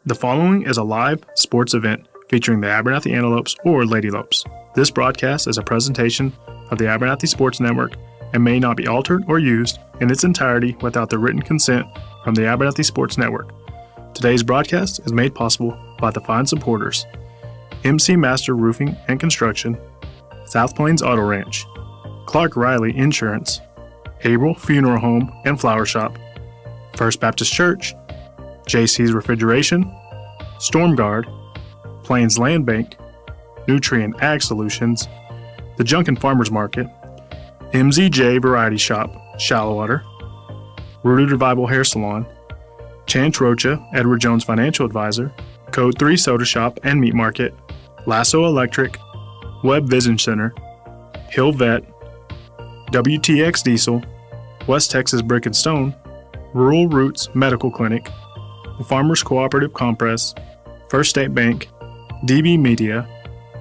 The following is a live sports event featuring the Abernathy Antelopes or Lady Lopes. This broadcast is a presentation of the Abernathy Sports Network and may not be altered or used in its entirety without the written consent from the Abernathy Sports Network. Today's broadcast is made possible by the fine supporters: MC Master Roofing and Construction, South Plains Auto Ranch, Clark Riley Insurance, April Funeral Home and Flower Shop, First Baptist Church, JC's Refrigeration, Storm Guard, Plains Land Bank, Nutrient Ag Solutions, the Junkin Farmers Market, MZJ Variety Shop, Shallowater, Rooted Revival Hair Salon, Chance Rocha, Edward Jones Financial Advisor, Code 3 Soda Shop and Meat Market, Lasso Electric, Webb Vision Center, Hill Vet, WTX Diesel, West Texas Brick and Stone, Rural Roots Medical Clinic, the Farmers Cooperative Compress, First State Bank, DB Media,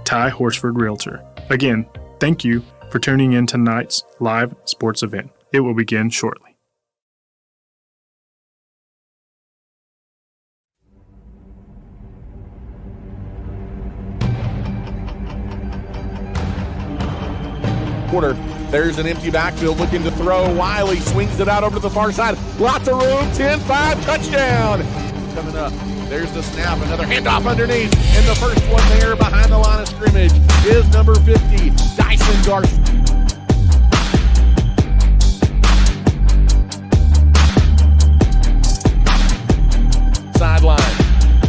Ty Horsford Realtor. Again, thank you for tuning in tonight's live sports event. It will begin shortly. Quarter. There's an empty backfield looking to throw. Wiley swings it out over to the far side. Lots of room. 10-5 touchdown. Coming up. There's the snap. Another handoff underneath. And the first one there behind the line of scrimmage is number 50, Dyson Garcia. Sideline.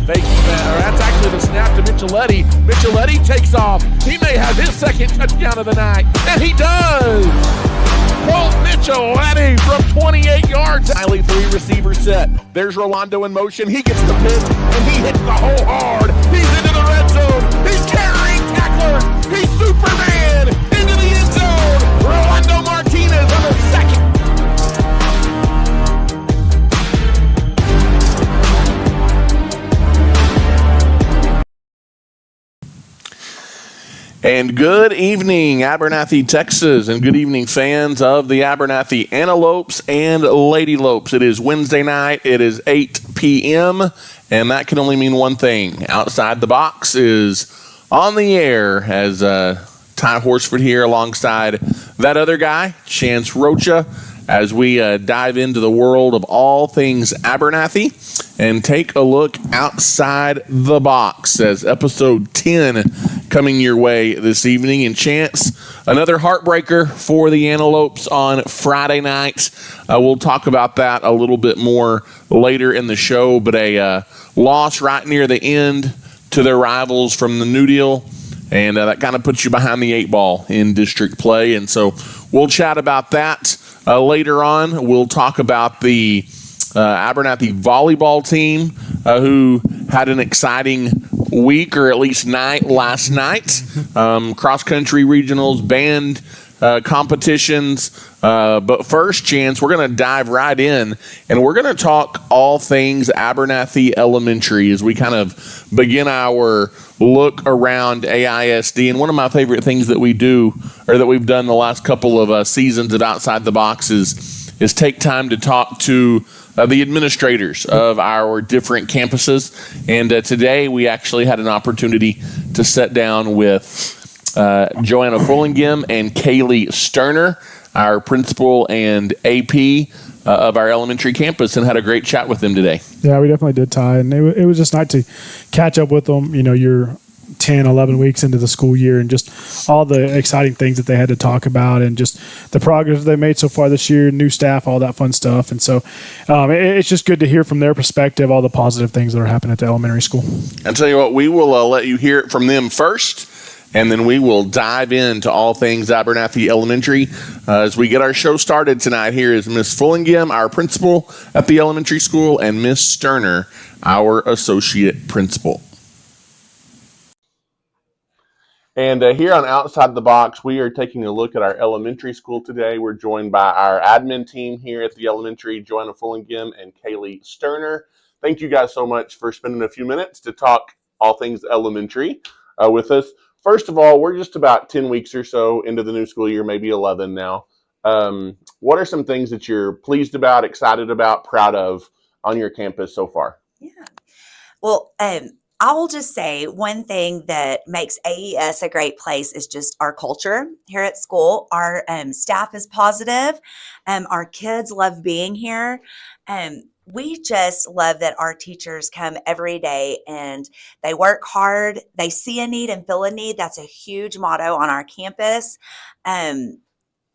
Fake that's actually the snap to Micheletti. Micheletti takes off. He may have his second touchdown of the night, and he does! Colt Micheletti from 28 yards. Highly three receiver set. There's Rolando in motion. He gets the pick, and he hits the hole hard. He's into the red zone. He's carrying tacklers. He's Superman into the end zone. Rolando Martinez on the second. And good evening, Abernathy, Texas, and good evening, fans of the Abernathy Antelopes and Lady Lopes. It is Wednesday night. It is 8 p.m., and that can only mean one thing. Outside the Box is on the air as Ty Horsford here alongside that other guy, Chance Rocha, as we dive into the world of all things Abernathy and take a look outside the box as episode 10 coming your way this evening. And Chance, another heartbreaker for the Antelopes on Friday night. We'll talk about that a little bit more later in the show, but a loss right near the end to their rivals from the New Deal. And that kind of puts you behind the eight ball in district play. And so we'll chat about that. Later on, we'll talk about the Abernathy volleyball team who had an exciting week, or at least night last night. Cross-country regionals, band competitions. But first, Chance, we're going to dive right in, and we're going to talk all things Abernathy Elementary as we kind of begin our look around AISD. And one of my favorite things that we do, or that we've done the last couple of seasons of Outside the Box, is take time to talk to the administrators of our different campuses. And today we actually had an opportunity to sit down with Joanna Fullingim and Kaylee Sterner, our principal and AP of our elementary campus, and had a great chat with them today. Yeah, we definitely did, Ty. And it was just nice to catch up with them. You know, you're 10, 11 weeks into the school year, and just all the exciting things that they had to talk about, and just the progress they made so far this year, new staff, all that fun stuff. And so it's just good to hear from their perspective all the positive things that are happening at the elementary school. I'll tell you what, we will let you hear it from them first, and then we will dive into all things Abernathy Elementary as we get our show started tonight. Here is Miss Fullingim, our principal at the elementary school, and Miss Sterner, our associate principal. And here on Outside the Box, we are taking a look at our elementary school today. We're joined by our admin team here at the elementary, Joanna Fullingim and Kaylee Sterner. Thank you guys so much for spending a few minutes to talk all things elementary with us. First of all, we're just about 10 weeks or so into the new school year, maybe 11 now. What are some things that you're pleased about, excited about, proud of on your campus so far? Yeah. Well, I will just say one thing that makes AES a great place is just our culture here at school. Our staff is positive. Our kids love being here. We just love that our teachers come every day and they work hard. They see a need and fill a need. That's a huge motto on our campus. Um,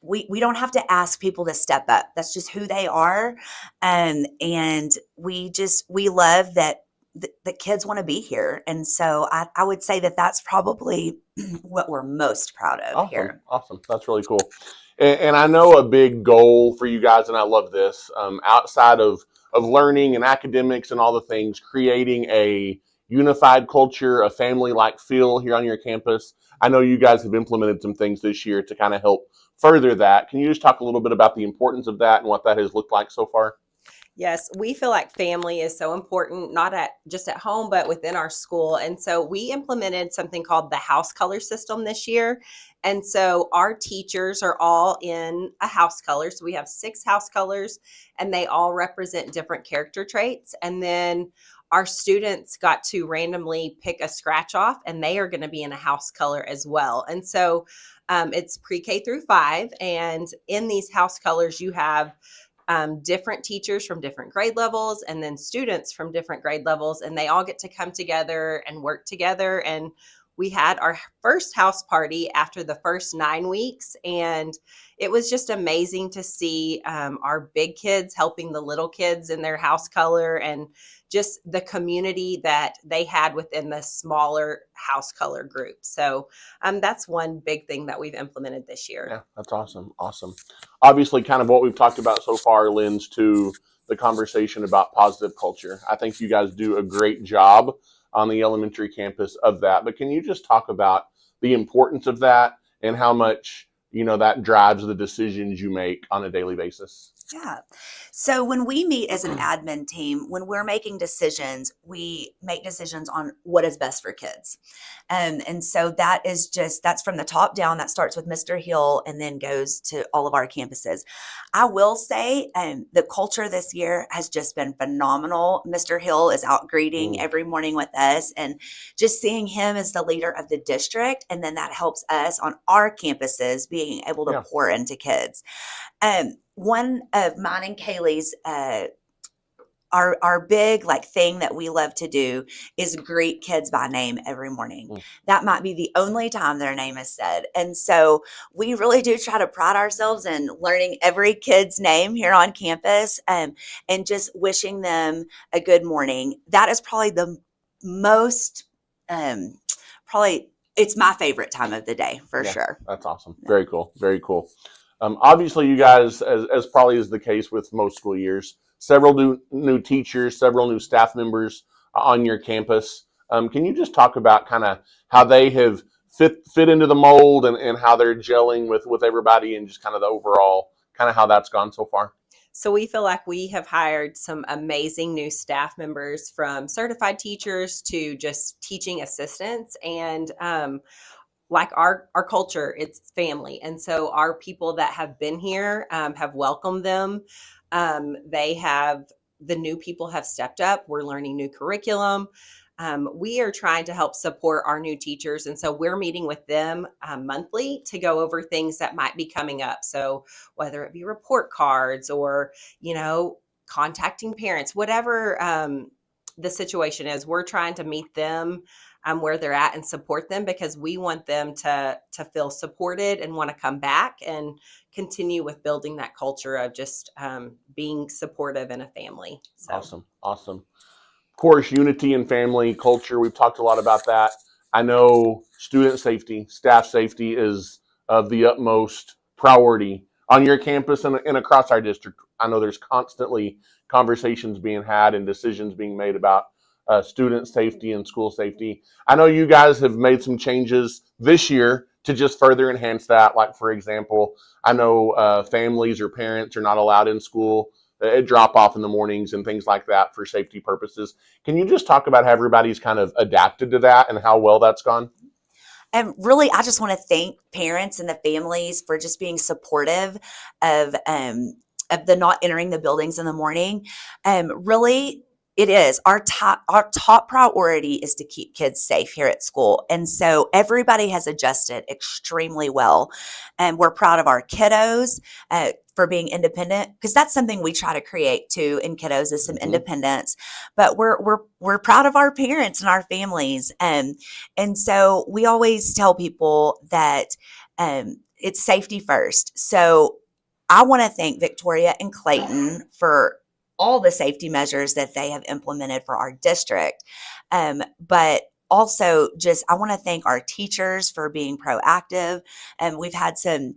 we don't have to ask people to step up. That's just who they are. And we love that the kids want to be here. And so I would say that that's probably what we're most proud of Awesome. here. Awesome. That's really cool. And I know a big goal for you guys, and I love this, outside of learning and academics and all the things, creating a unified culture, a family-like feel here on your campus. I know you guys have implemented some things this year to kind of help further that. Can you just talk a little bit about the importance of that and what that has looked like so far? Yes, we feel like family is so important, not at just at home, but within our school. And so we implemented something called the house color system this year. And so our teachers are all in a house color. So we have 6 house colors and they all represent different character traits. And then our students got to randomly pick a scratch off and they are going to be in a house color as well. And so it's pre-K through 5. And in these house colors, you have different teachers from different grade levels and then students from different grade levels, and they all get to come together and work together. And we had our first house party after the first 9 weeks, and it was just amazing to see our big kids helping the little kids in their house color, and just the community that they had within the smaller house color group. So that's one big thing that we've implemented this year. Yeah, that's awesome. Awesome. Obviously, kind of what we've talked about so far lends to the conversation about positive culture. I think you guys do a great job on the elementary campus of that. But can you just talk about the importance of that and how much, that drives the decisions you make on a daily basis? Yeah. So when we meet as an admin team, when we're making decisions, we make decisions on what is best for kids. And so that's from the top down. That starts with Mr. Hill and then goes to all of our campuses. I will say the culture this year has just been phenomenal. Mr. Hill is out greeting every morning with us, and just seeing him as the leader of the district. And then that helps us on our campuses being able to pour into kids. One of mine and Kaylee's, our big thing that we love to do is greet kids by name every morning. That might be the only time their name is said. And so we really do try to pride ourselves in learning every kid's name here on campus, and just wishing them a good morning. That is probably the most, it's my favorite time of the day for sure. That's awesome. Very cool. Very cool. Obviously, you guys, as probably is the case with most school years, several new teachers, several new staff members on your campus. Can you just talk about kind of how they have fit into the mold and how they're gelling with everybody, and just kind of the overall kind of how that's gone so far? So we feel like we have hired some amazing new staff members, from certified teachers to just teaching assistants. And like our culture, it's family. And so our people that have been here have welcomed them. The new people have stepped up. We're learning new curriculum. We are trying to help support our new teachers. And so we're meeting with them monthly to go over things that might be coming up. So whether it be report cards or, contacting parents, whatever the situation is, we're trying to meet them where they're at and support them, because we want them to feel supported and want to come back and continue with building that culture of just being supportive in a family. So. Awesome. Of course, unity and family culture, we've talked a lot about that. I know student safety, staff safety is of the utmost priority on your campus and across our district. I know there's constantly conversations being had and decisions being made about student safety and school safety. I know you guys have made some changes this year to just further enhance that. Like, for example, I know families or parents are not allowed in school at drop off in the mornings and things like that for safety purposes. Can you just talk about how everybody's kind of adapted to that and how well that's gone? And really, I just want to thank parents and the families for just being supportive of the not entering the buildings in the morning. Really, It is our top priority is to keep kids safe here at school. And so everybody has adjusted extremely well. And we're proud of our kiddos for being independent, because that's something we try to create too in kiddos is some independence. But we're proud of our parents and our families. And so we always tell people that it's safety first. So I want to thank Victoria and Clayton for all the safety measures that they have implemented for our district. But also just, I want to thank our teachers for being proactive. And we've had some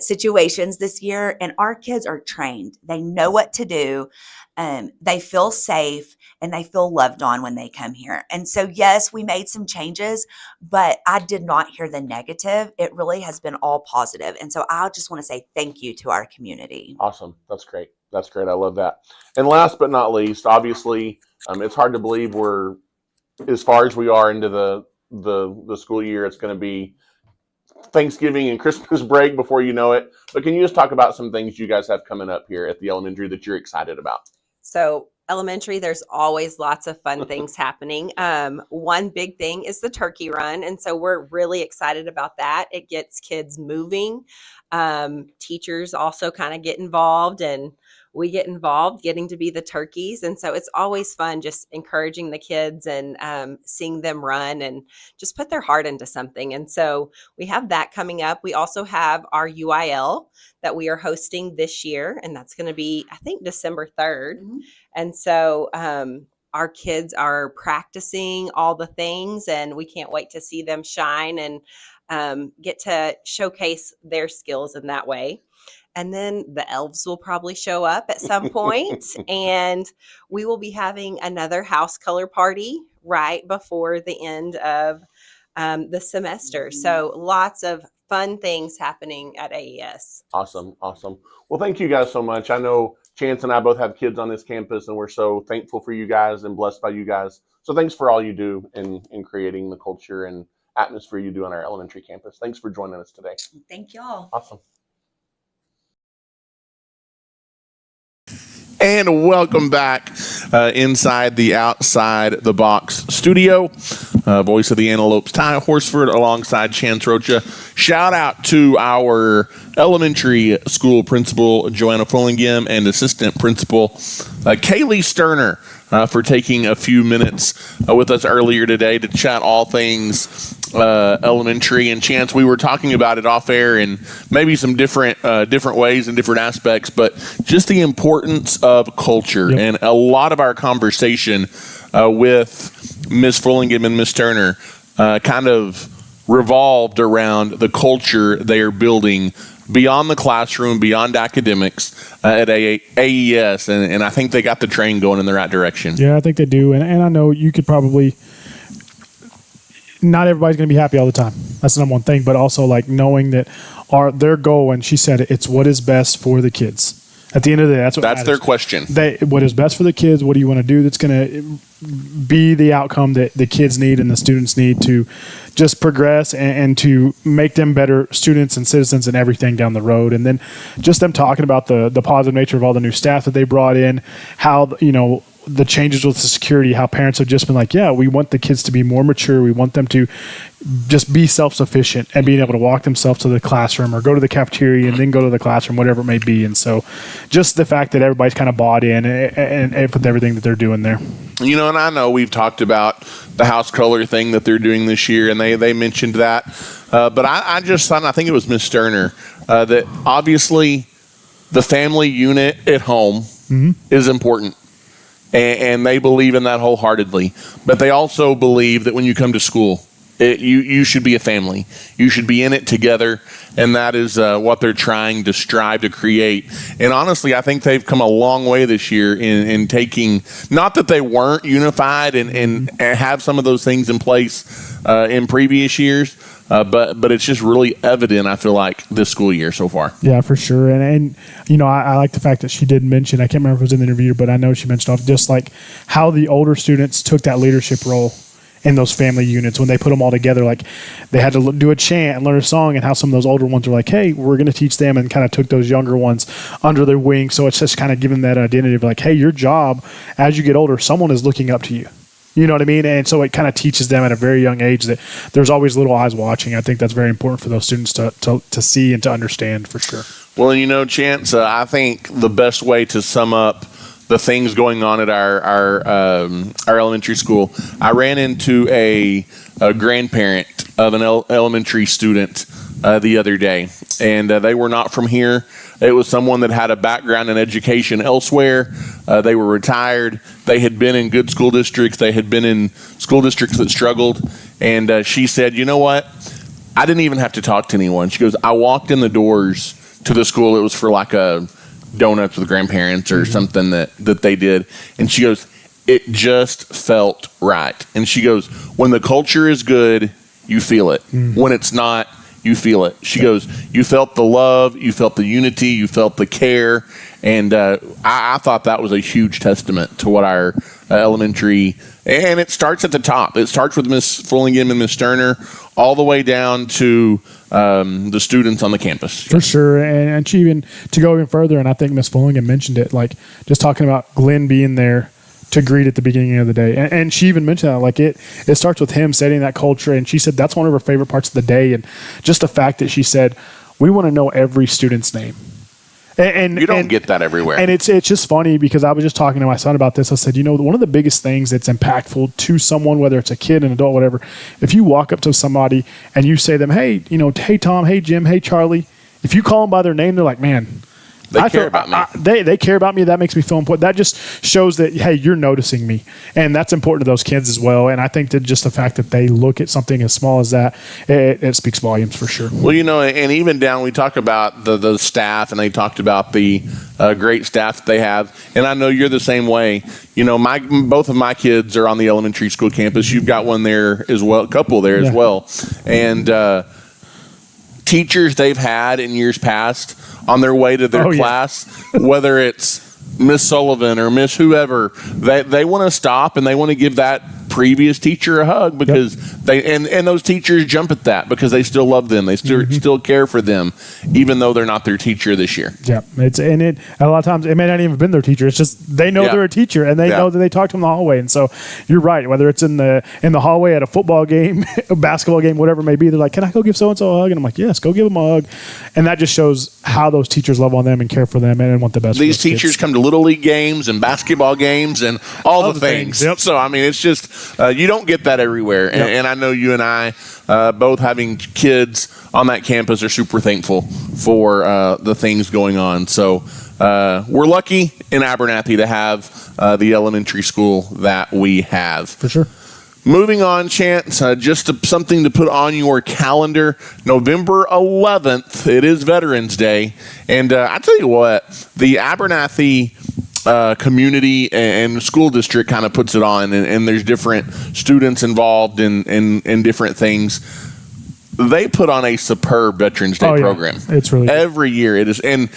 situations this year, and our kids are trained. They know what to do. They feel safe and they feel loved on when they come here. And so, yes, we made some changes, but I did not hear the negative. It really has been all positive. And so I just want to say thank you to our community. Awesome. That's great. That's great. I love that. And last but not least, obviously, it's hard to believe we're as far as we are into the school year. It's going to be Thanksgiving and Christmas break before you know it. But can you just talk about some things you guys have coming up here at the elementary that you're excited about? So elementary, there's always lots of fun things happening. One big thing is the turkey run. And so we're really excited about that. It gets kids moving. Teachers also kind of get involved, and we get involved getting to be the turkeys. And so it's always fun just encouraging the kids and seeing them run and just put their heart into something. And so we have that coming up. We also have our UIL that we are hosting this year, and that's going to be, I think, December 3rd. Mm-hmm. And so our kids are practicing all the things, and we can't wait to see them shine and get to showcase their skills in that way. And then the elves will probably show up at some point, and we will be having another house color party right before the end of the semester. So lots of fun things happening at AES. Awesome. Awesome. Well, thank you guys so much. I know Chance and I both have kids on this campus, and we're so thankful for you guys and blessed by you guys. So thanks for all you do in creating the culture and atmosphere you do on our elementary campus. Thanks for joining us today. Thank y'all. Awesome. And welcome back inside the Outside the Box studio. Voice of the Antelopes, Ty Horsford, alongside Chance Rocha. Shout out to our elementary school principal, Joanna Fullingham, and assistant principal, Kaylee Sterner, for taking a few minutes with us earlier today to chat all things elementary. And Chance, we were talking about it off air in maybe some different ways and different aspects, but just the importance of culture. Yep. And a lot of our conversation with Ms. Fullingham and Ms. Turner kind of revolved around the culture they are building beyond the classroom, beyond academics at AES, and I think they got the train going in the right direction. Yeah, I think they do, and I know you could probably – not everybody's going to be happy all the time. That's the number one thing, but also like knowing that their goal, and she said it's what is best for the kids. At the end of the day, that's matters. Their question. What is best for the kids? What do you want to do that's going to be the outcome that the kids need and the students need to just progress and to make them better students and citizens and everything down the road? And then just them talking about the positive nature of all the new staff that they brought in, how, you know, the changes with the security, how parents have just been like, yeah, we want the kids to be more mature. We want them to just be self-sufficient and being able to walk themselves to the classroom or go to the cafeteria and then go to the classroom, whatever it may be. And so just the fact that everybody's kind of bought in and with everything that they're doing there. You know, and I know we've talked about the house color thing that they're doing this year, and they mentioned that. But I just thought, I think it was Ms. Sterner, that obviously the family unit at home is important. And they believe in that wholeheartedly. But they also believe that when you come to school, you should be a family. You should be in it together, and that is what they're trying to strive to create. And honestly, I think they've come a long way this year in taking, not that they weren't unified and have some of those things in place in previous years, but it's just really evident, I feel like, this school year so far. Yeah, for sure. And you know, I like the fact that she did mention, I can't remember if it was in the interview, but I know she mentioned off just like how the older students took that leadership role in those family units when they put them all together. Like they had to do a chant and learn a song, and how some of those older ones were like, hey, we're going to teach them, and kind of took those younger ones under their wing. So it's just kind of giving that identity of like, hey, your job as you get older, someone is looking up to you. You know what I mean? And so it kind of teaches them at a very young age that there's always little eyes watching. I think that's very important for those students to see and to understand for sure. Well, Chance, I think the best way to sum up the things going on at our elementary school, I ran into a grandparent of an elementary student the other day, and they were not from here. It was someone that had a background in education elsewhere. They were retired. They had been in good school districts. They had been in school districts that struggled. And she said, you know what? I didn't even have to talk to anyone. She goes, I walked in the doors to the school. It was for like a donuts with grandparents or something that they did. And she goes, it just felt right. And she goes, when the culture is good, you feel it. When it's not, you feel it. She goes, you felt the love, you felt the unity, you felt the care. And I thought that was a huge testament to what our elementary, and it starts at the top. It starts with Miss Fullingham and Miss Sterner all the way down to the students on the campus. For sure. And she even, to go even further, and I think Miss Fullingham mentioned it, like just talking about Glenn being there to greet at the beginning of the day. And she even mentioned that, like it starts with him setting that culture. And she said that's one of her favorite parts of the day. And just the fact that she said, we want to know every student's name. And you don't get that everywhere. And it's just funny because I was just talking to my son about this. I said, one of the biggest things that's impactful to someone, whether it's a kid, an adult, whatever, if you walk up to somebody and you say to them, hey, hey, Tom, hey, Jim, hey, Charlie, if you call them by their name, they're like, man, They care about me. They care about me. That makes me feel important. That just shows that, hey, you're noticing me. And that's important to those kids as well. And I think that just the fact that they look at something as small as that, it speaks volumes for sure. Well, and even down, we talk about the staff, and they talked about the great staff that they have. And I know you're the same way. Both of my kids are on the elementary school campus. You've got one there as well, a couple there as well. And teachers they've had in years past on their way to their class, whether it's Miss Sullivan or Miss whoever, they want to stop and they want to give that previous teacher a hug because and those teachers jump at that because they still love them. They still care for them, even though they're not their teacher this year. Yeah, a lot of times it may not even have been their teacher. It's just they know they're a teacher and they know that they talk to them in the hallway. And so you're right. Whether it's in the hallway at a football game, a basketball game, whatever it may be, they're like, "Can I go give so and so a hug?" And I'm like, "Yes, go give them a hug." And that just shows how those teachers love on them and care for them and want the best. These for those teachers kids. come to little league games and basketball games and all the things. Yep. So I mean, it's just you don't get that everywhere. And I know you and I, both having kids on that campus, are super thankful for the things going on. So we're lucky in Abernathy to have the elementary school that we have. For sure. Moving on, Chance, something to put on your calendar. November 11th, it is Veterans Day. And I tell you what, the Abernathy community and school district kind of puts it on, and there's different students involved in different things. They put on a superb Veterans Day program. It's really good. Every year it is, and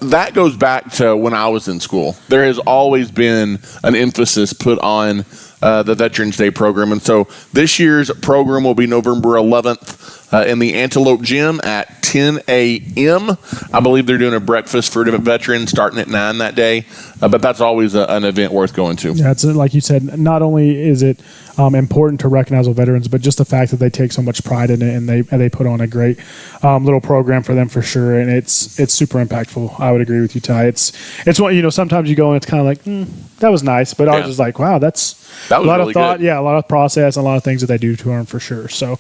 that goes back to when I was in school. There has always been an emphasis put on the Veterans Day program, and so this year's program will be November 11th in the Antelope Gym at 10 a.m. I believe they're doing a breakfast for veterans starting at 9 that day, but that's always an event worth going to. Yeah, it's like you said, not only is it important to recognize the veterans, but just the fact that they take so much pride in it and they put on a great little program for them for sure, and it's super impactful. I would agree with you, Ty. It's one, sometimes you go and it's kind of like, that was nice, but I was just like, wow, that was a lot really of thought, good. a lot of process, and a lot of things that they do to them for sure. So,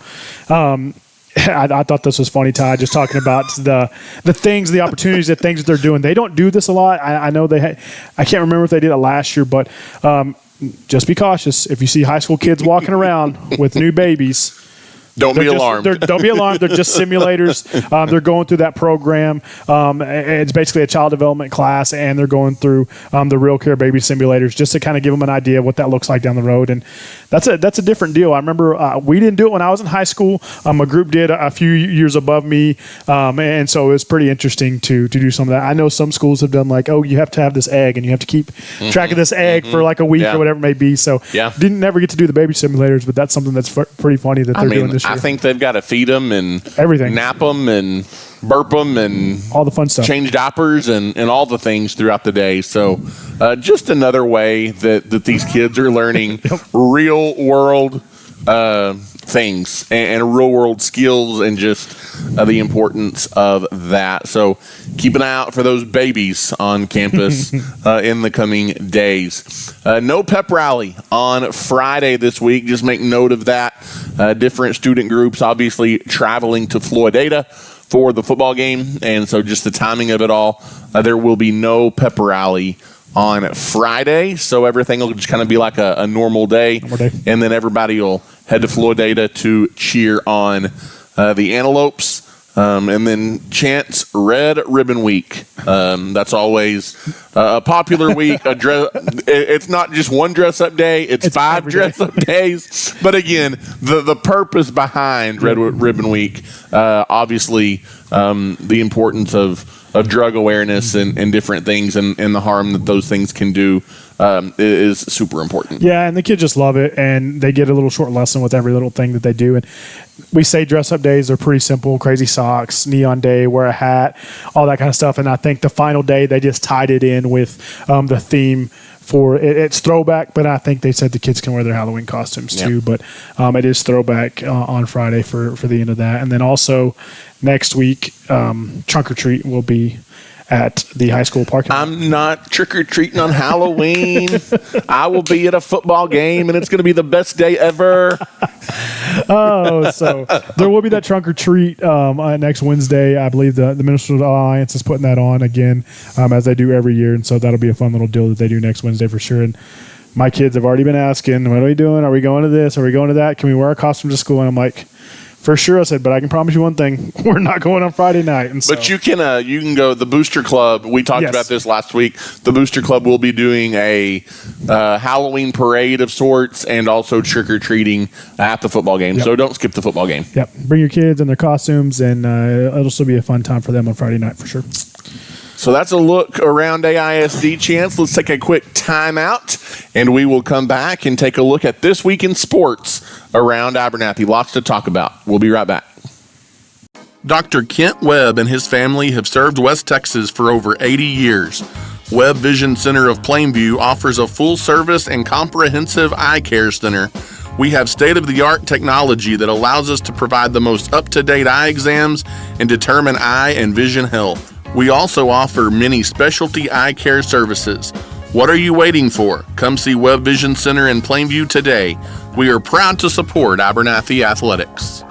I thought this was funny, Ty, just talking about the things, the opportunities, the things that they're doing. They don't do this a lot. I know I can't remember if they did it last year, but just be cautious. If you see high school kids walking around with new babies, Don't be alarmed. Don't be alarmed. They're just simulators. They're going through that program. It's basically a child development class, and they're going through the Real Care Baby simulators just to kind of give them an idea of what that looks like down the road. And that's a different deal. I remember we didn't do it when I was in high school. A group did a few years above me, and so it was pretty interesting to do some of that. I know some schools have done like, oh, you have to have this egg, and you have to keep track of this egg for like a week or whatever it may be. So didn't never get to do the baby simulators, but that's something that's pretty funny that they're doing this year. I think they've got to feed them and everything, nap them and burp them and all the fun stuff, change diapers and all the things throughout the day. So just another way that these kids are learning real world things and real world skills and just the importance of that. So keep an eye out for those babies on campus in the coming days. No pep rally on Friday this week. Just make note of that. Different student groups obviously traveling to Florida for the football game, and so just the timing of it all, there will be no pep rally on Friday, so everything will just kind of be like a normal day, and then everybody will head to Florida to cheer on the Antelopes. And then Chance Red Ribbon Week. That's always a popular week. It's not just one dress-up day. It's 5 dress-up days. But again, the purpose behind Red Ribbon Week, obviously the importance of drug awareness and different things and the harm that those things can do is super important. Yeah, and the kids just love it, and they get a little short lesson with every little thing that they do. And we say dress-up days are pretty simple: crazy socks, neon day, wear a hat, all that kind of stuff. And I think the final day they just tied it in with the theme for it. It's throwback, but I think they said the kids can wear their Halloween costumes too. But it is throwback on Friday for the end of that. And then also next week, trunk or treat will be at the high school parking lot. I'm not trick-or-treating on Halloween. I will be at a football game, and it's going to be the best day ever. So there will be that trunk or treat next Wednesday. I believe the Minnesota Alliance is putting that on again, as they do every year, and so that'll be a fun little deal that they do next Wednesday for sure. And my kids have already been asking, what are we doing? Are we going to this? Are we going to that? Can we wear our costumes to school? And I'm like, for sure. I said, but I can promise you one thing: we're not going on Friday night. And so, but you can go. The Booster Club. We talked about this last week. The Booster Club will be doing a Halloween parade of sorts, and also trick or treating at the football game. So don't skip the football game. Yep, bring your kids and their costumes, and it'll still be a fun time for them on Friday night for sure. So that's a look around AISD, Chance. Let's take a quick timeout, and we will come back and take a look at this week in sports around Abernathy. Lots to talk about. We'll be right back. Dr. Kent Webb and his family have served West Texas for over 80 years. Webb Vision Center of Plainview offers a full-service and comprehensive eye care center. We have state-of-the-art technology that allows us to provide the most up-to-date eye exams and determine eye and vision health. We also offer many specialty eye care services. What are you waiting for? Come see Webb Vision Center in Plainview today. We are proud to support Abernathy Athletics.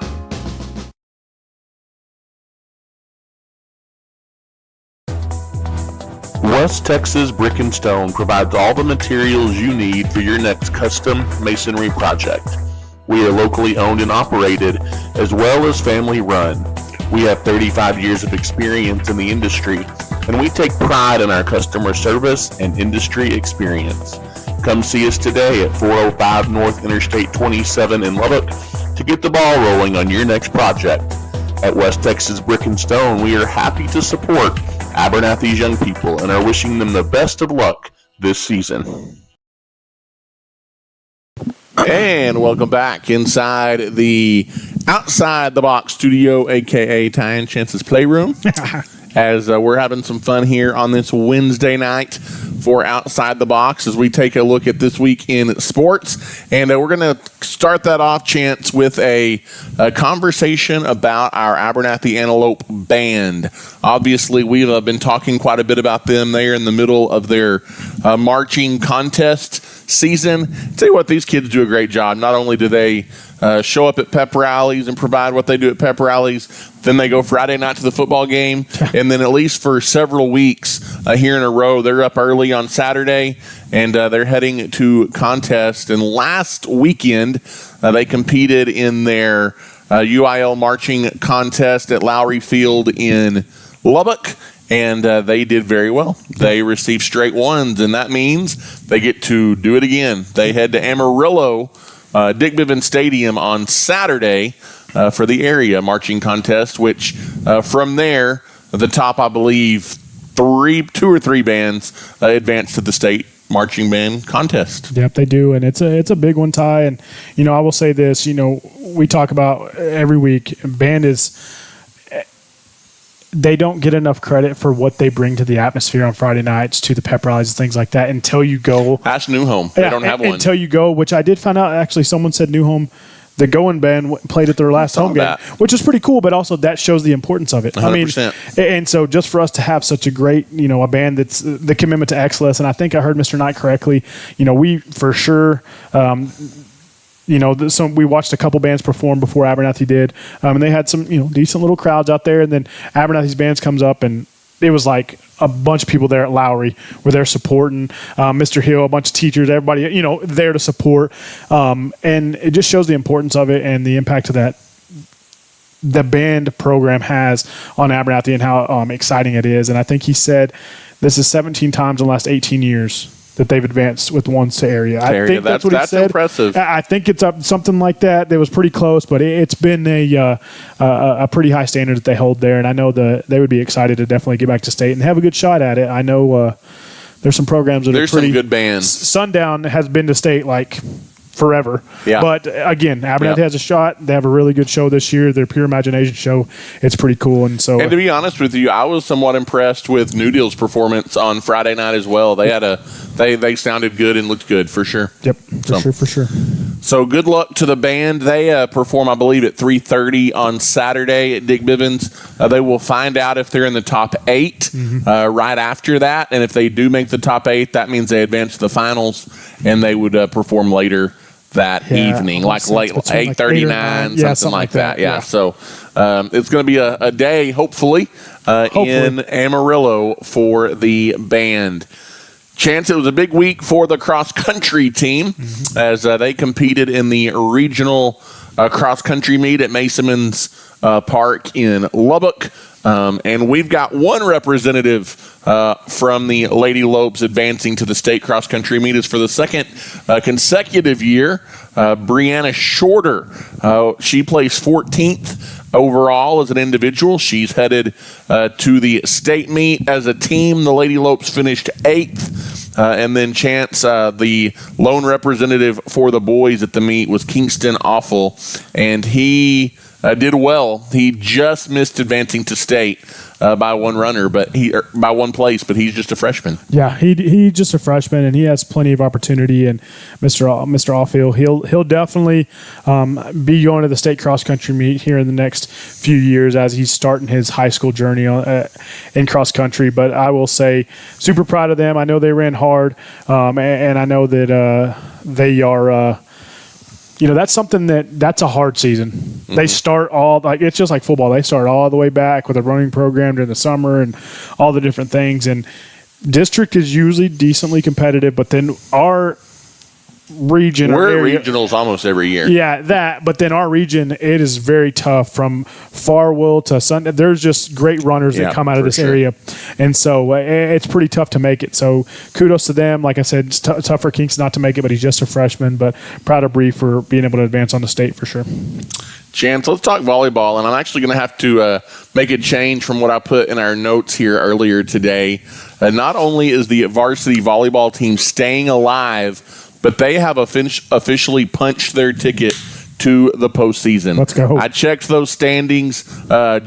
West Texas Brick and Stone provides all the materials you need for your next custom masonry project. We are locally owned and operated, as well as family run. We have 35 years of experience in the industry, and we take pride in our customer service and industry experience. Come see us today at 405 North Interstate 27 in Lubbock to get the ball rolling on your next project. At West Texas Brick and Stone, we are happy to support Abernathy's young people and are wishing them the best of luck this season. And welcome back inside the Outside the Box studio, a.k.a. Ty and Chance's Playroom, as we're having some fun here on this Wednesday night for Outside the Box as we take a look at this week in sports. And we're going to start that off, Chance, with a conversation about our Abernathy Antelope Band. Obviously, we've been talking quite a bit about them. They are in the middle of their marching contest season. Tell you what, these kids do a great job. Not only do they show up at pep rallies and provide what they do at pep rallies, then they go Friday night to the football game, and then at least for several weeks here in a row, they're up early on Saturday, and they're heading to contest. And last weekend, they competed in their UIL marching contest at Lowry Field in Lubbock, and they did very well. They received straight ones, and that means they get to do it again. They head to Amarillo, Dick Bivens Stadium on Saturday for the area marching contest, which from there, the top, I believe, two or three bands advance to the state marching band contest. Yep, they do, and it's a big one, Ty. And I will say this: we talk about every week, band is. They don't get enough credit for what they bring to the atmosphere on Friday nights, to the pep rallies and things like that, until you go. Ask New Home. They don't have one. Until you go, which I did find out, actually, someone said New Home, the Going Band, played at their last home game, which is pretty cool, but also that shows the importance of it. 100%. I mean, and so just for us to have such a great, a band that's the commitment to excellence, and I think I heard Mr. Knight correctly, we for sure we watched a couple bands perform before Abernathy did, and they had some, decent little crowds out there. And then Abernathy's bands comes up, and it was like a bunch of people there at Lowry were there supporting Mr. Hill, a bunch of teachers, everybody, there to support. And it just shows the importance of it and the impact of that the band program has on Abernathy and how exciting it is. And I think he said this is 17 times in the last 18 years that they've advanced with ones to area. I think that's what he said. That's impressive. I think it's up something like that. That was pretty close, but it's been a pretty high standard that they hold there, and I know they would be excited to definitely get back to state and have a good shot at it. I know there's some programs that there's are pretty some good bands. Sundown has been to state like forever. Yeah. But again, Abernathy has a shot. They have a really good show this year. Their Pure Imagination show. It's pretty cool. And so, and to be honest with you, I was somewhat impressed with New Deal's performance on Friday night as well. They had they sounded good and looked good for sure. Yep, for sure. So good luck to the band. They perform, I believe, at 3:30 on Saturday at Dick Bivens. They will find out if they're in the top 8 right after that. And if they do make the top 8, that means they advance to the finals, and they would perform later that evening, like late 8:39, something like that. Yeah. So it's going to be a day, hopefully, in Amarillo for the band. Chance, it was a big week for the cross-country team as they competed in the regional cross-country meet at Masonman's Park in Lubbock. And we've got one representative from the Lady Lopes advancing to the state cross-country meet. Is for the second consecutive year. Brianna Shorter. She placed 14th overall as an individual. She's headed to the state meet as a team. The Lady Lopes finished 8th. And then Chance, the lone representative for the boys at the meet, was Kingston Awful, and he did well. He just missed advancing to state by one place, but he's just a freshman. Yeah, he's just a freshman, and he has plenty of opportunity. And Mr. Offield, he'll definitely be going to the state cross country meet here in the next few years as he's starting his high school journey in cross country. But I will say, super proud of them. I know they ran hard, and I know that they are. That's something that's a hard season. Mm-hmm. They start it's just like football. They start all the way back with a running program during the summer and all the different things. And district is usually decently competitive, but then our region. We're at regionals almost every year. Yeah, but then our region, it is very tough from Farwell to Sunday. There's just great runners that come out of this area. And so it's pretty tough to make it. So kudos to them. Like I said, it's tough for Kingston not to make it, but he's just a freshman. But proud of Bree for being able to advance on the state for sure. Chance, let's talk volleyball. And I'm actually going to have to make a change from what I put in our notes here earlier today. Not only is the varsity volleyball team staying alive, but they have officially punched their ticket to the postseason. Let's go. I checked those standings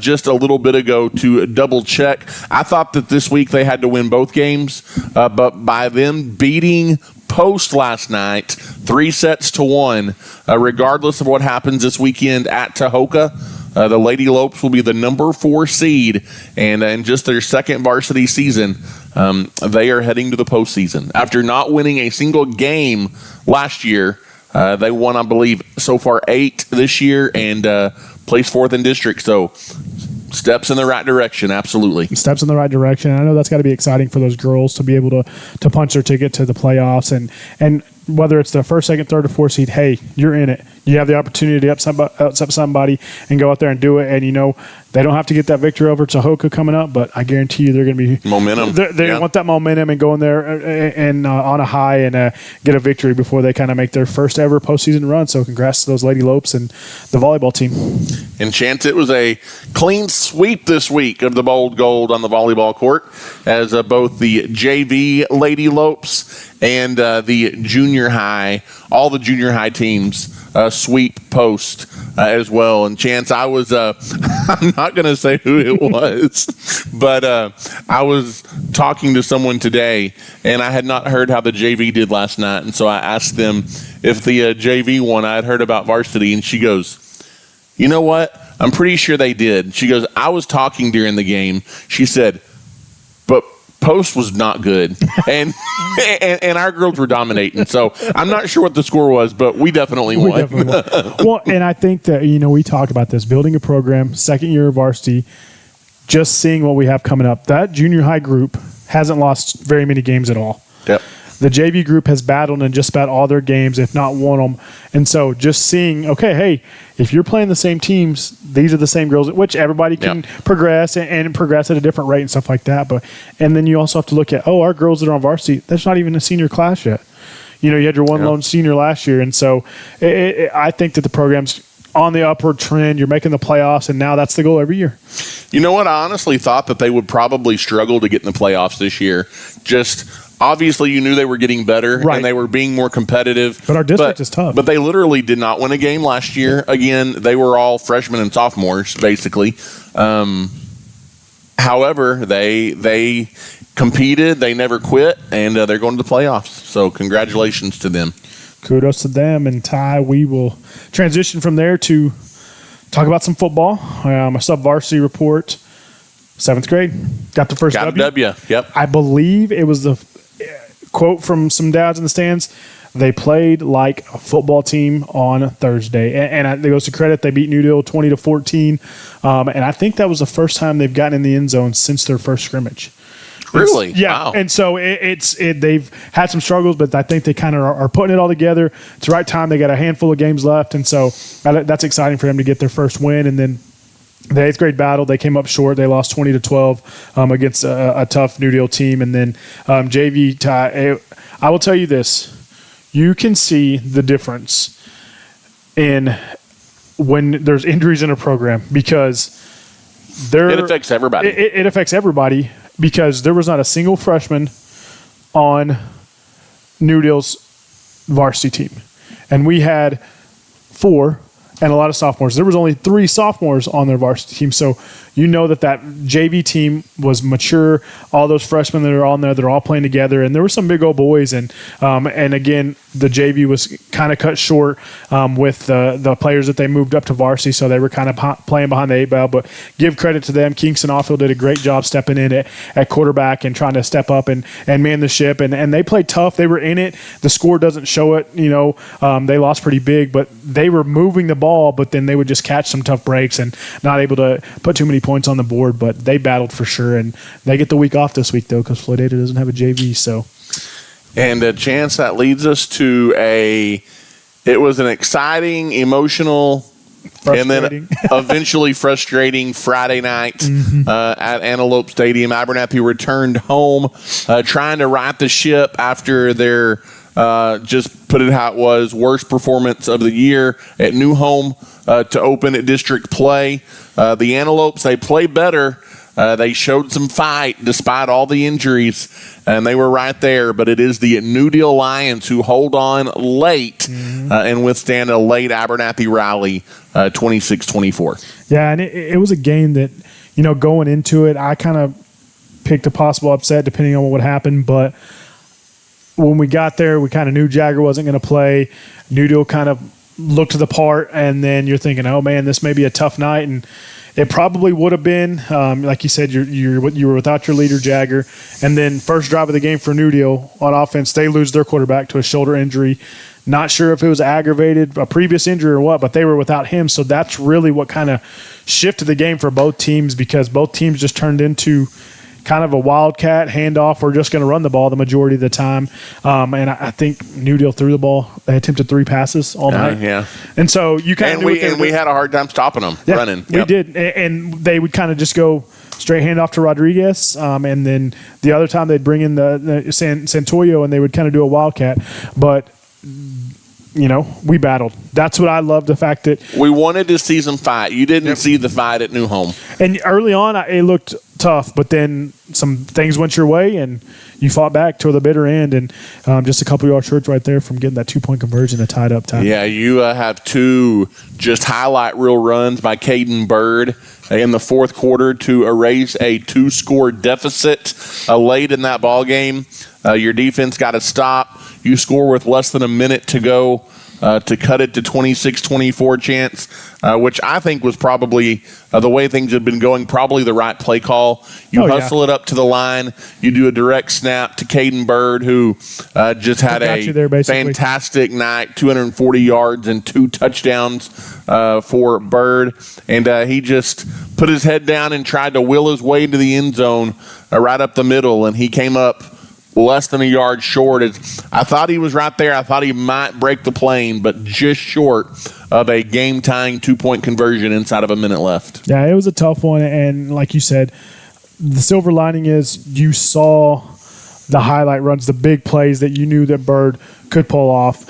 just a little bit ago to double check. I thought that this week they had to win both games, but by them beating Post last night, 3-1, regardless of what happens this weekend at Tahoka, the Lady Lopes will be the number 4 seed, and in just their second varsity season, they are heading to the postseason. After not winning a single game last year, they won, I believe, so far 8 this year and placed 4th in district. So steps in the right direction, absolutely. Steps in the right direction. I know that's got to be exciting for those girls to be able to punch their ticket to the playoffs. And whether it's the 1st, 2nd, 3rd, or 4th seed, hey, you're in it. You have the opportunity to upset somebody and go out there and do it. And, they don't have to get that victory over Tahoka coming up, but I guarantee you they're going to be momentum. They want that momentum and go in there and on a high and get a victory before they kind of make their first ever postseason run. So congrats to those Lady Lopes and the volleyball team. And Chance, it was a clean sweep this week of the Bold Gold on the volleyball court as both the JV Lady Lopes and the junior high, all the junior high teams sweep post as well. And Chance, I was, I'm not going to say who it was, but I was talking to someone today, and I had not heard how the JV did last night. And so I asked them if the JV won. I had heard about varsity, and she goes, you know what? I'm pretty sure they did. She goes, I was talking during the game. She said, but post was not good, and our girls were dominating. So I'm not sure what the score was, but we definitely won. Well, and I think that we talk about this building a program, second year of varsity, just seeing what we have coming up. That junior high group hasn't lost very many games at all. Yep. The JV group has battled in just about all their games, if not won them. And so just seeing, okay, hey, if you're playing the same teams, these are the same girls, which everybody can progress and progress at a different rate and stuff like that. And then you also have to look at, our girls that are on varsity, that's not even a senior class yet. You had your one lone senior last year. And so I think that the program's on the upward trend. You're making the playoffs, and now that's the goal every year. You know what? I honestly thought that they would probably struggle to get in the playoffs this year. Just obviously, you knew they were getting better, right, and they were being more competitive. But our district is tough. But they literally did not win a game last year. Again, they were all freshmen and sophomores, basically. However, they competed. They never quit, and they're going to the playoffs. So congratulations to them. Kudos to them. And Ty, we will transition from there to talk about some football. A sub-varsity report. 7th grade. Got the first W. Yep. I believe it was the quote from some dads in the stands. They played like a football team on Thursday. And it goes to credit. They beat New Deal 20-14. And I think that was the first time they've gotten in the end zone since their first scrimmage. Really? Yeah. Wow. And so they've had some struggles, but I think they kind of are putting it all together. It's the right time. They got a handful of games left. And so that's exciting for them to get their first win. And then the 8th grade battle, they came up short. They lost 20-12 against a tough New Deal team. And then JV, Ty, I will tell you this. You can see the difference in when there's injuries in a program because it affects everybody. It affects everybody because there was not a single freshman on New Deal's varsity team. And we had 4 and a lot of sophomores. There was only 3 sophomores on their varsity team. So you know that JV team was mature. All those freshmen that are on there, they're all playing together. And there were some big old boys. And again, the JV was kind of cut short with the players that they moved up to varsity. So they were kind of playing behind the 8 ball. But give credit to them. Kingston Offield did a great job stepping in at quarterback and trying to step up and man the ship. And they played tough. They were in it. The score doesn't show it. They lost pretty big, but they were moving the ball, but then they would just catch some tough breaks and not able to put too many points on the board, but they battled for sure. And they get the week off this week, though, because Floydada doesn't have a JV. So, and a chance that leads us to it was an exciting, emotional, and then eventually frustrating Friday night at Antelope Stadium. Abernathy returned home, trying to right the ship after their just put it how it was, worst performance of the year at new home to open at district play. The Antelopes, they play better. They showed some fight despite all the injuries, and they were right there. But it is the New Deal Lions who hold on late and withstand a late Abernathy rally, 26-24. Yeah, and it was a game that, going into it, I kind of picked a possible upset depending on what would happen. But when we got there, we kind of knew Jagger wasn't going to play. New Deal kind of looked the part, and then you're thinking, oh, man, this may be a tough night. And it probably would have been. Like you said, you were without your leader, Jagger. And then first drive of the game for New Deal on offense, they lose their quarterback to a shoulder injury. Not sure if it was aggravated, a previous injury or what, but they were without him. So that's really what kind of shifted the game for both teams because both teams just turned into kind of a wildcat handoff. We're just going to run the ball the majority of the time. And I think New Deal threw the ball. They attempted 3 passes all night. Yeah. And so you kind of we had a hard time stopping them running. We did. And they would kind of just go straight handoff to Rodriguez. And then the other time they'd bring in the Santoyo and they would kind of do a wildcat. But we battled. That's what I love, the fact that we wanted to see some fight. You didn't see the fight at New Home. And early on, it looked tough, but then some things went your way, and you fought back to the bitter end. And just a couple yards short right there from getting that 2-point conversion to tied up time. Yeah, you have 2 just highlight reel runs by Caden Bird in the fourth quarter to erase a 2-score deficit late in that ball game. Your defense got to stop. You score with less than a minute to go to cut it to 26-24 chance, which I think was probably the way things had been going, probably the right play call. You hustle it up to the line. You do a direct snap to Caden Bird, who just had a fantastic night, 240 yards and 2 touchdowns for Bird. And he just put his head down and tried to will his way into the end zone right up the middle, and he came up less than a yard short. I thought he was right there. I thought he might break the plane, but just short of a game-tying 2-point conversion inside of a minute left. Yeah, it was a tough one, and like you said, the silver lining is you saw the highlight runs, the big plays that you knew that Bird could pull off.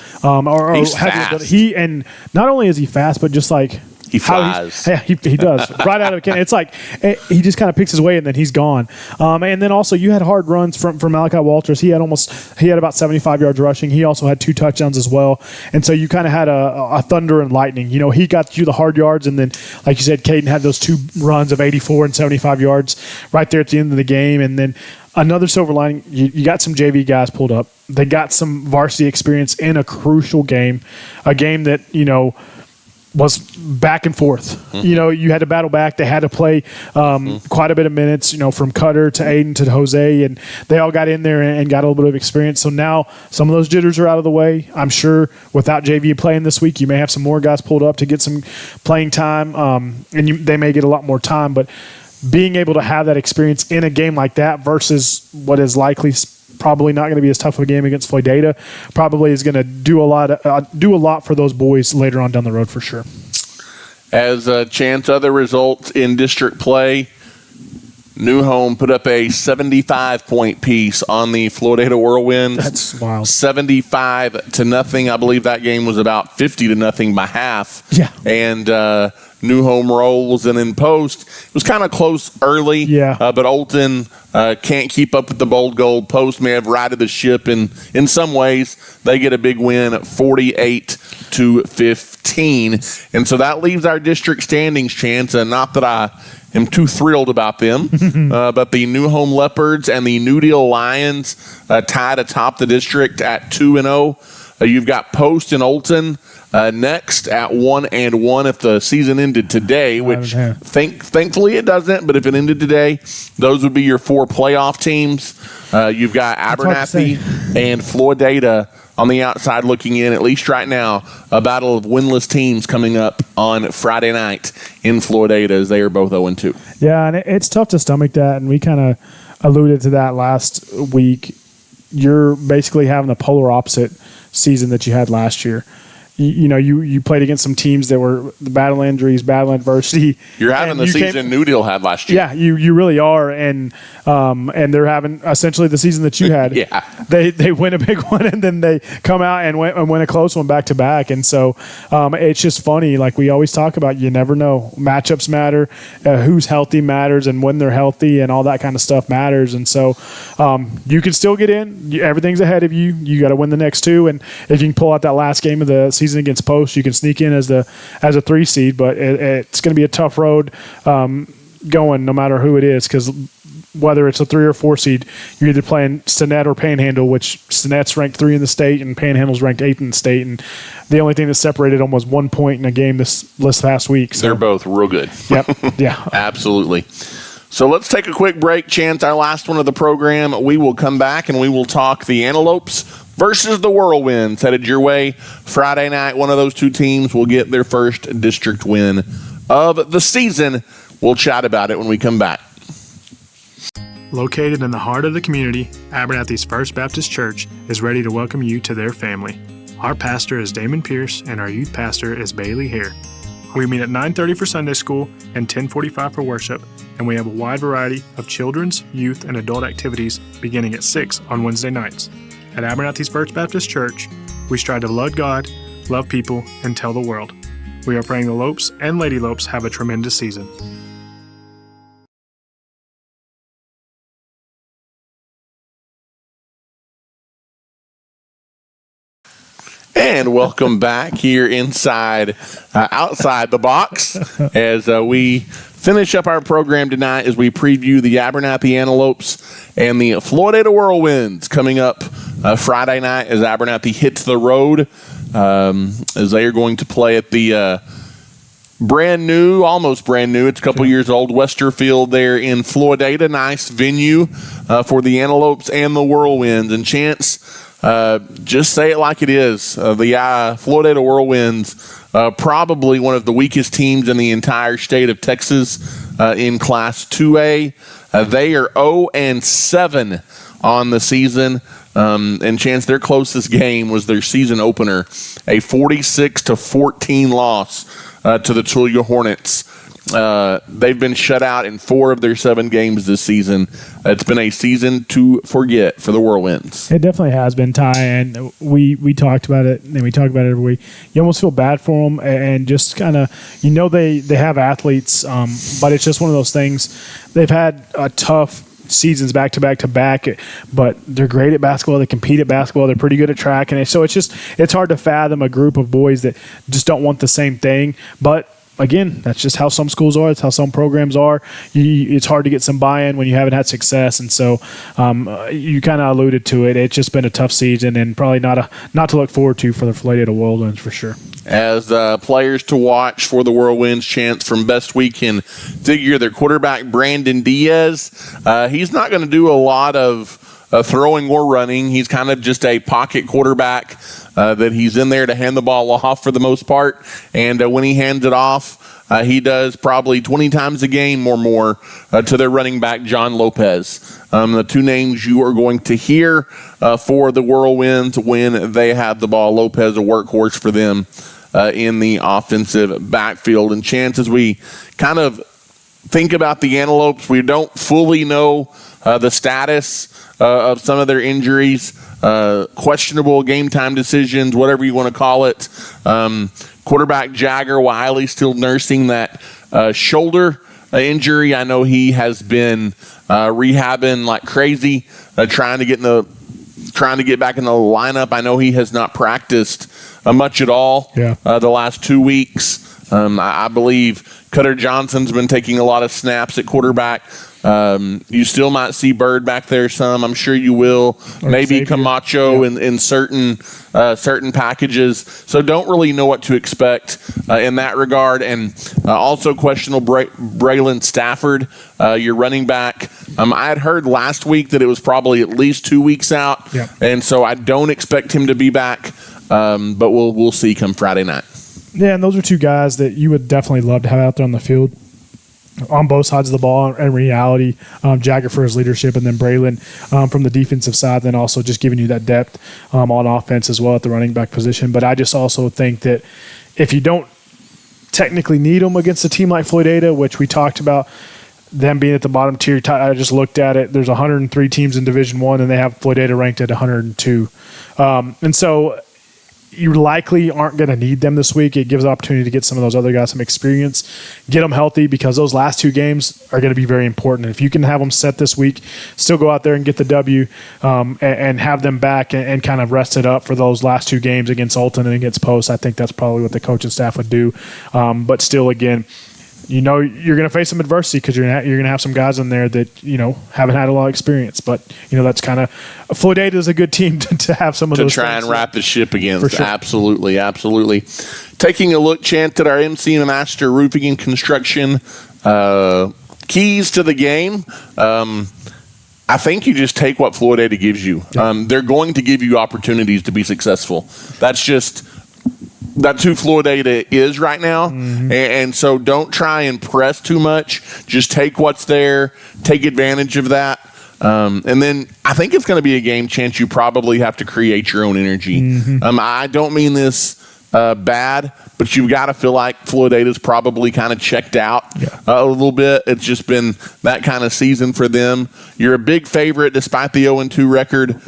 He's fast. And not only is he fast, but just like he flies. He does. Right out of a cannon. It's like he just kind of picks his way and then he's gone. And then also you had hard runs from Malachi Walters. He had about 75 yards rushing. He also had 2 touchdowns as well. And so you kind of had a thunder and lightning. He got you the hard yards, and then, like you said, Caden had those 2 runs of 84 and 75 yards right there at the end of the game. And then another silver lining, you got some JV guys pulled up. They got some varsity experience in a crucial game, a game that, was back and forth. Mm-hmm. You had to battle back. They had to play quite a bit of minutes, from Cutter to Aiden to Jose, and they all got in there and got a little bit of experience. So now some of those jitters are out of the way. I'm sure without JV playing this week, you may have some more guys pulled up to get some playing time, and they may get a lot more time. But being able to have that experience in a game like that versus what is likely probably not going to be as tough of a game against Floydada, probably is going to do a lot for those boys later on down the road for sure. As a chance other results in district play, New Home put up a 75-point piece on the Floydada Whirlwinds. That's wild. 75-0. I believe that game was about 50-0 by half. Yeah. And New Home rolls, and in post, it was kind of close early. Yeah. But Olton can't keep up with the bold gold. Post may have righted the ship in some ways. They get a big win, 48-15. And so that leaves our district standings chance, and not that I am too thrilled about them, but the New Home Leopards and the New Deal Lions tied atop the district at 2-0. You've got Post and Olton next at 1-1 if the season ended today, which thankfully it doesn't, but if it ended today, those would be your 4 playoff teams. You've got Abernathy and Floydada on the outside looking in, at least right now, a battle of winless teams coming up on Friday night in Floydada as they are both 0-2. Yeah, and it's tough to stomach that, and we kind of alluded to that last week. You're basically having the polar opposite season that you had last year. You played against some teams that were battling injuries, battling adversity. You're having the season New Deal had last year. Yeah, you really are, and they're having essentially the season that you had. Yeah, they win a big one, and then they come out and win a close one back to back, and so it's just funny. Like we always talk about, you never know. Matchups matter, who's healthy matters, and when they're healthy, and all that kind of stuff matters. And so you can still get in. Everything's ahead of you. You got to win the next 2, and if you can pull out that last game of the season against Post, you can sneak in as a 3 seed, but it's going to be a tough road going no matter who it is, because whether it's a 3 or 4 seed, you're either playing Stinnett or Panhandle, which Stinnett's ranked 3 in the state and Panhandle's ranked 8 in the state, and the only thing that separated them was 1 point in a game this past week. So. They're both real good. Yep. Yeah. Absolutely. So let's take a quick break, Chance, our last one of the program. We will come back and we will talk the Antelopes versus the Whirlwinds headed your way Friday night. One of those 2 teams will get their first district win of the season. We'll chat about it when we come back. Located in the heart of the community, Abernathy's First Baptist Church is ready to welcome you to their family. Our pastor is Damon Pierce, and our youth pastor is Bailey Hare. We meet at 9:30 for Sunday school and 10:45 for worship, and we have a wide variety of children's, youth, and adult activities beginning at 6 on Wednesday nights. At Abernathy's First Baptist Church, we strive to love God, love people, and tell the world. We are praying the Lopes and Lady Lopes have a tremendous season. And welcome back here outside the box as we finish up our program tonight as we preview the Abernathy Antelopes and the Florida Whirlwinds coming up Friday night as Abernathy hits the road as they are going to play at the almost brand new, it's a couple years old, Westerfield there in Florida. Nice venue for the Antelopes and the Whirlwinds. And Chance, just say it like it is. The Florida Whirlwinds, probably one of the weakest teams in the entire state of Texas in Class 2A. They are 0-7 on the season. And Chance, their closest game was their season opener, a 46-14 loss to the Tulia Hornets. They've been shut out in 4 of their 7 games this season. It's been a season to forget for the Whirlwinds. It definitely has been, Ty, and we talked about it, and we talk about it every week. You almost feel bad for them, and just kind of, they have athletes, but it's just one of those things. They've had a tough seasons back to back, but they're great at basketball. They compete at basketball. They're pretty good at track, and so it's hard to fathom a group of boys that just don't want the same thing. But again, that's just how some schools are. It's how some programs are. It's hard to get some buy-in when you haven't had success, and so you kind of alluded to it. It's just been a tough season, and probably not to look forward to for the Florida Whirlwinds for sure. As players to watch for the Whirlwinds, Chance, from best we can figure, their quarterback, Brandon Diaz, he's not going to do a lot of throwing or running. He's kind of just a pocket quarterback that he's in there to hand the ball off for the most part. And when he hands it off, he does probably 20 times a game or more to their running back, John Lopez. The 2 names you are going to hear for the Whirlwinds when they have the ball. Lopez, a workhorse for them in the offensive backfield. And chances we kind of think about the Antelopes, we don't fully know the status of some of their injuries, questionable game time decisions, whatever you want to call it. Quarterback Jagger Wiley still nursing that shoulder injury. I know he has been rehabbing like crazy, trying to get back in the lineup. I know he has not practiced much at all the last 2 weeks. I believe Cutter Johnson's been taking a lot of snaps at quarterback. You still might see Bird back there some. I'm sure you will. Or maybe Xavier. Camacho in certain packages. So don't really know what to expect in that regard. And also questionable Braylon Stafford, your running back. I had heard last week that it was probably at least 2 weeks out. Yeah. And so I don't expect him to be back. But we'll see come Friday night. Yeah, and those are 2 guys that you would definitely love to have out there on the field on both sides of the ball. In reality, Jagger for his leadership, and then Braylon from the defensive side, then also just giving you that depth on offense as well at the running back position. But I just also think that if you don't technically need them against a team like Floydada, which we talked about, them being at the bottom tier, I just looked at it. There's 103 teams in Division I, and they have Floydada ranked at 102. And so you likely aren't going to need them this week. It gives an opportunity to get some of those other guys some experience, get them healthy, because those last 2 games are going to be very important. And if you can have them set this week, still go out there and get the W and have them back and kind of rest it up for those last 2 games against Alton and against Post. I think that's probably what the coaching staff would do. But still, again, you're going to face some adversity because you're going to have some guys in there that haven't had a lot of experience. But that's kind of Floydada is a good team to have some of those to try and wrap the ship against. Sure. Absolutely. Taking a look, Chant, at our MC and Master Roofing and Construction keys to the game. I think you just take what Floydada gives you. Yeah. They're going to give you opportunities to be successful. That's who Floydada is right now. Mm-hmm. And so don't try and press too much. Just take what's there, take advantage of that. And then I think it's going to be a game, Chance, you probably have to create your own energy. I don't mean this bad, but you've got to feel like Floydata's probably kind of checked out a little bit. It's just been that kind of season for them. You're a big favorite despite the 0-2 record.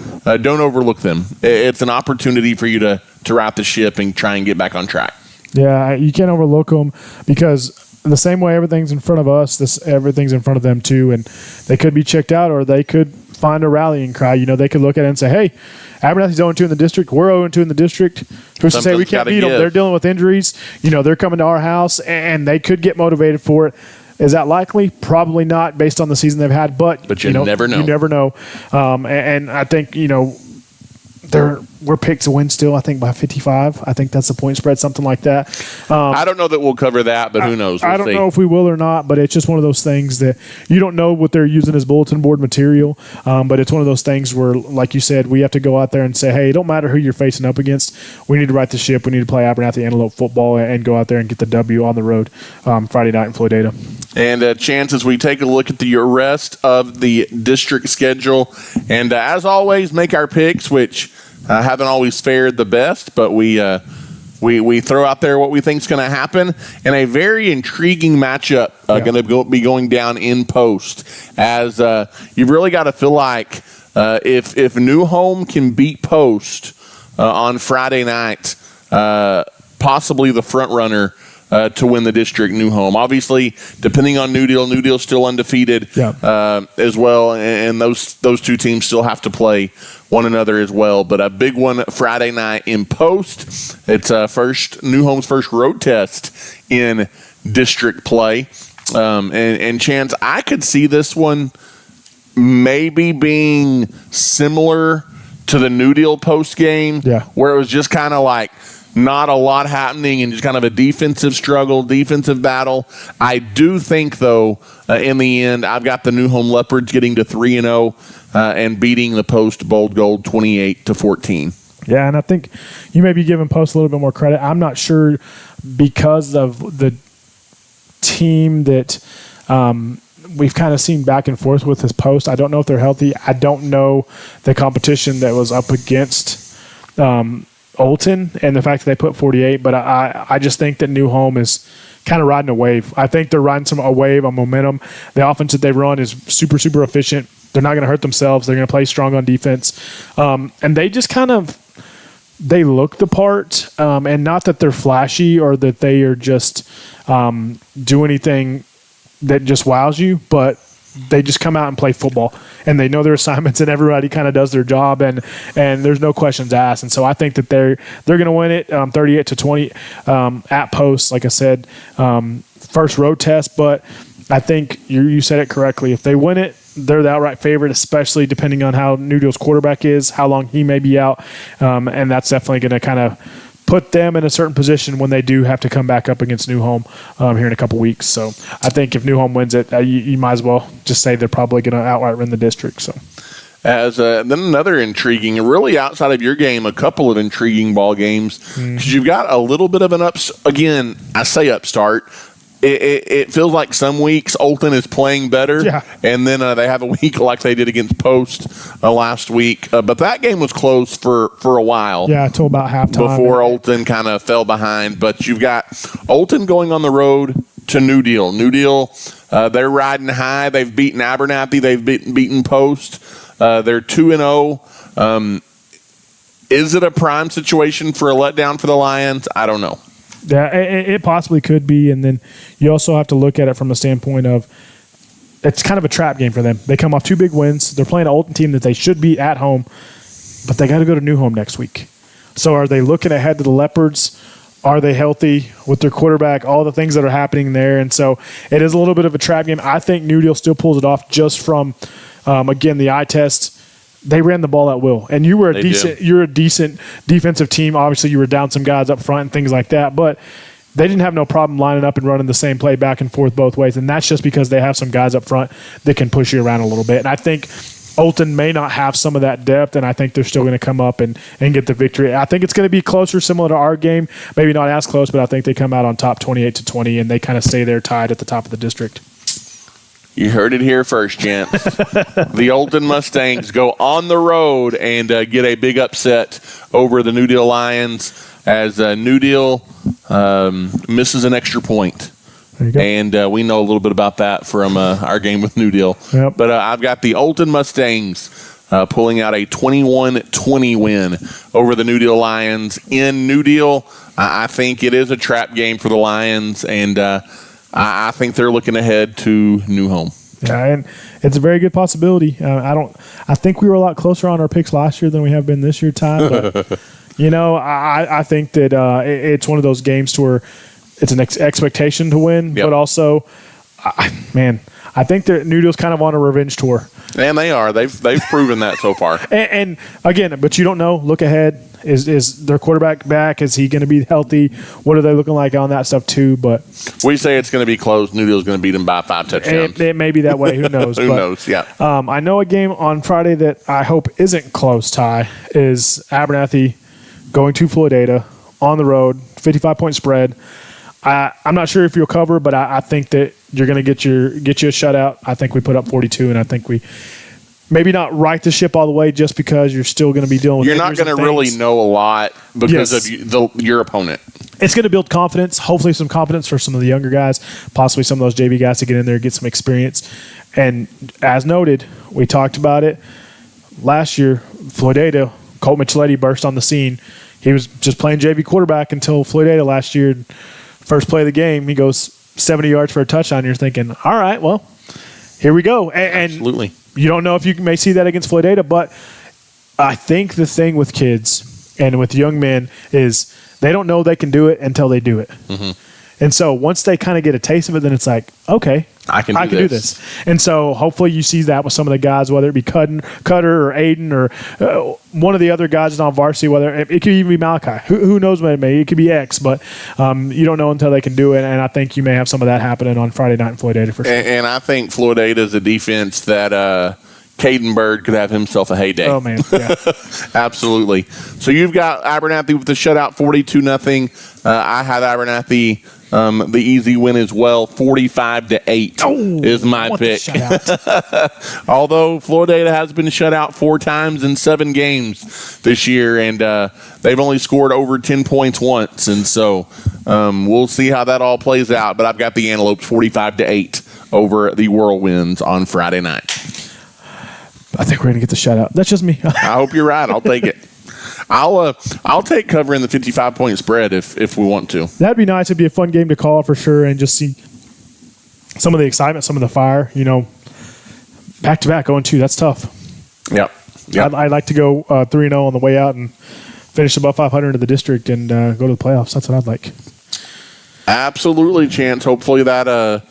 Don't overlook them. It's an opportunity for you to right the ship and try and get back on track. Yeah, you can't overlook them because the same way everything's in front of us, everything's in front of them too, and they could be checked out or they could find a rallying cry. You know, they could look at it and say, hey, Abernathy's 0-2 in the district. We're 0-2 in the district. Who's to say we can't beat them? They're dealing with injuries. You know, they're coming to our house, and they could get motivated for it. Is that likely? Probably not based on the season they've had, but you never know. You never know. And I think, you know, we're picked to win still, I think, by 55. I think that's the point spread, something like that. I don't know that we'll cover that, but who knows? I don't know if we will or not, but it's just one of those things that you don't know what they're using as bulletin board material. But it's one of those things where, like you said, we have to go out there and say, hey, it don't matter who you're facing up against. We need to right the ship. We need to play Abernathy Antelope football and go out there and get the W on the road Friday night in Floydata. And chances we take a look at the rest of the district schedule. And as always, make our picks, which haven't always fared the best, but we throw out there what we think is going to happen. And a very intriguing matchup going to be going down in Post, as you've really got to feel like if New Home can beat Post on Friday night, possibly the front runner to win the district, New Home. Obviously, depending on New Deal's still undefeated as well, and those two teams still have to play one another as well. But a big one Friday night in Post. It's New Home's first road test in district play. And Chance, I could see this one maybe being similar to the New Deal Post game, where it was just kind of like not a lot happening and just kind of a defensive struggle, defensive battle. I do think, though, in the end, I've got the New Home Leopards getting to 3-0 and beating the Post Bold Gold 28-14. Yeah, and I think you may be giving Post a little bit more credit. I'm not sure because of the team that we've kind of seen back and forth with this Post. I don't know if they're healthy. I don't know the competition that was up against Olton and the fact that they put 48, but I just think that New Home is kind of riding a wave. I think they're riding a wave on momentum. The offense that they run is super, super efficient. They're not going to hurt themselves. They're going to play strong on defense. And they just they look the part, and not that they're flashy or that they are just do anything that just wows you, but they just come out and play football, and they know their assignments, and everybody kind of does their job, and there's no questions asked. And so I think that they're going to win it 38-20 at Post. Like I said, first road test, but I think you said it correctly. If they win it, they're the outright favorite, especially depending on how New Deal's quarterback is, how long he may be out, and that's definitely going to kind of put them in a certain position when they do have to come back up against New Home here in a couple weeks. So I think if New Home wins it, you might as well just say they're probably going to outright win the district. So, as then another intriguing, really outside of your game, a couple of intriguing ball games because you've got a little bit of an again, I say upstart. It feels like some weeks Olton is playing better, and then they have a week like they did against Post last week. But that game was close for a while. Yeah, until about halftime. Before Olton kind of fell behind. But you've got Olton going on the road to New Deal. New Deal, they're riding high. They've beaten Abernathy. They've beaten Post. They're 2-0. Is it a prime situation for a letdown for the Lions? I don't know. Yeah, it possibly could be, and then you also have to look at it from the standpoint of it's kind of a trap game for them. They come off 2 big wins. They're playing an Olton team that they should beat at home, but they got to go to New Home next week. So are they looking ahead to the Leopards? Are they healthy with their quarterback? All the things that are happening there, and so it is a little bit of a trap game. I think New Deal still pulls it off just from, again, the eye test. They ran the ball at will, and you're a decent defensive team. Obviously, you were down some guys up front and things like that, but they didn't have no problem lining up and running the same play back and forth both ways, and that's just because they have some guys up front that can push you around a little bit. And I think Olton may not have some of that depth, and I think they're still going to come up and get the victory. I think it's going to be closer, similar to our game. Maybe not as close, but I think they come out on top 28-20, and they kind of stay there tied at the top of the district. You heard it here first, gents. The Olden Mustangs go on the road and get a big upset over the New Deal Lions as New Deal misses an extra point. There you go. And we know a little bit about that from our game with New Deal. Yep. But I've got the Olden Mustangs pulling out a 21-20 win over the New Deal Lions in New Deal. I think it is a trap game for the Lions, and I think they're looking ahead to new home. Yeah, and it's a very good possibility. I think we were a lot closer on our picks last year than we have been this year, Ty. But I think that it's one of those games to where it's an expectation to win, but also, I think that New Deal's kind of on a revenge tour. And they are. They've proven that so far. And again, but you don't know. Look ahead. Is their quarterback back? Is he going to be healthy? What are they looking like on that stuff too? But we say it's going to be close. New Deal's going to beat them by 5 touchdowns. It may be that way. Who knows? Who knows? Yeah. I know a game on Friday that I hope isn't close, Ty, is Abernathy going to Floydada on the road, 55-point spread. I'm not sure if you'll cover, but I think that you're going to get you a shutout. I think we put up 42, and I think we maybe not right the ship all the way just because you're still going to be dealing with. You're not going to really know a lot because of your opponent. It's going to build confidence, hopefully some confidence for some of the younger guys, possibly some of those JV guys to get in there and get some experience. And as noted, we talked about it last year, Floydada, Colt Micheletti burst on the scene. He was just playing JV quarterback until Floydada last year. First play of the game, he goes 70 yards for a touchdown. You're thinking, all right, well, here we go. And absolutely. You don't know if you may see that against Floydada, but I think the thing with kids and with young men is they don't know they can do it until they do it. Mm-hmm. And so once they kind of get a taste of it, then it's like, okay, I can do this. And so hopefully you see that with some of the guys, whether it be Cutter or Aiden or one of the other guys on varsity, whether it could even be Malachi. Who knows what it may be. It could be X, but you don't know until they can do it. And I think you may have some of that happening on Friday night in Floydada for sure. And I think Floydada is a defense that Caden Bird could have himself a heyday. Oh, man. Yeah. Absolutely. So you've got Abernathy with the shutout, 42-0. I had Abernathy the easy win as well, 45-8 is my pick. Although Floydada has been shut out 4 times in 7 games this year, and they've only scored over 10 points once. And so we'll see how that all plays out. But I've got the Antelopes 45-8 over the Whirlwinds on Friday night. I think we're going to get the shutout. That's just me. I hope you're right. I'll take it. I'll take covering the 55-point spread if we want to. That'd be nice. It'd be a fun game to call for sure, and just see some of the excitement, some of the fire. Back to back 0-2. That's tough. Yep. I'd like to go 3-0 on the way out and finish above 500 in the district and go to the playoffs. That's what I'd like. Absolutely, Chance. Hopefully that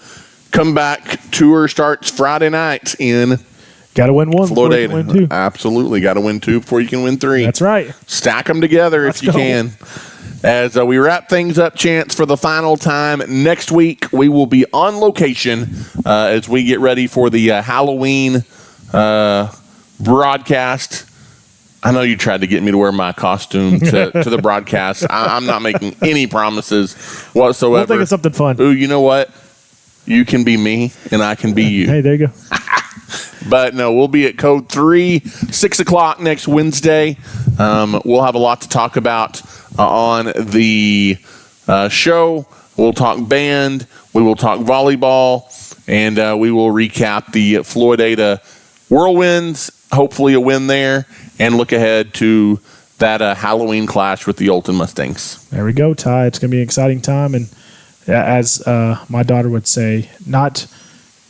comeback tour starts Friday night in. Got to win one before you can win 2. Absolutely. Got to win 2 before you can win 3. That's right. Stack them together if you can. As we wrap things up, Chance, for the final time, next week we will be on location as we get ready for the Halloween broadcast. I know you tried to get me to wear my costume to the broadcast. I'm not making any promises whatsoever. We'll think of something fun. Ooh, you know what? You can be me, and I can be you. Hey, there you go. But no, we'll be at Code 3, 6 o'clock next Wednesday. We'll have a lot to talk about on the show. We'll talk band. We will talk volleyball. And we will recap the Floydada Whirlwinds, hopefully a win there, and look ahead to that Halloween clash with the Olden Mustangs. There we go, Ty. It's going to be an exciting time. And as my daughter would say, not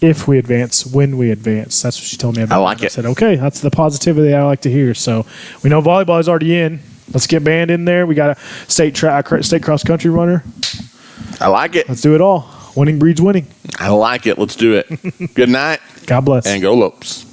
if we advance, when we advance. That's what she told me about. I like it. I said, okay, that's the positivity I like to hear. So we know volleyball is already in. Let's get band in there. We got a state cross country runner. I like it. Let's do it all. Winning breeds winning. I like it. Let's do it. Good night. God bless. And go Lopes.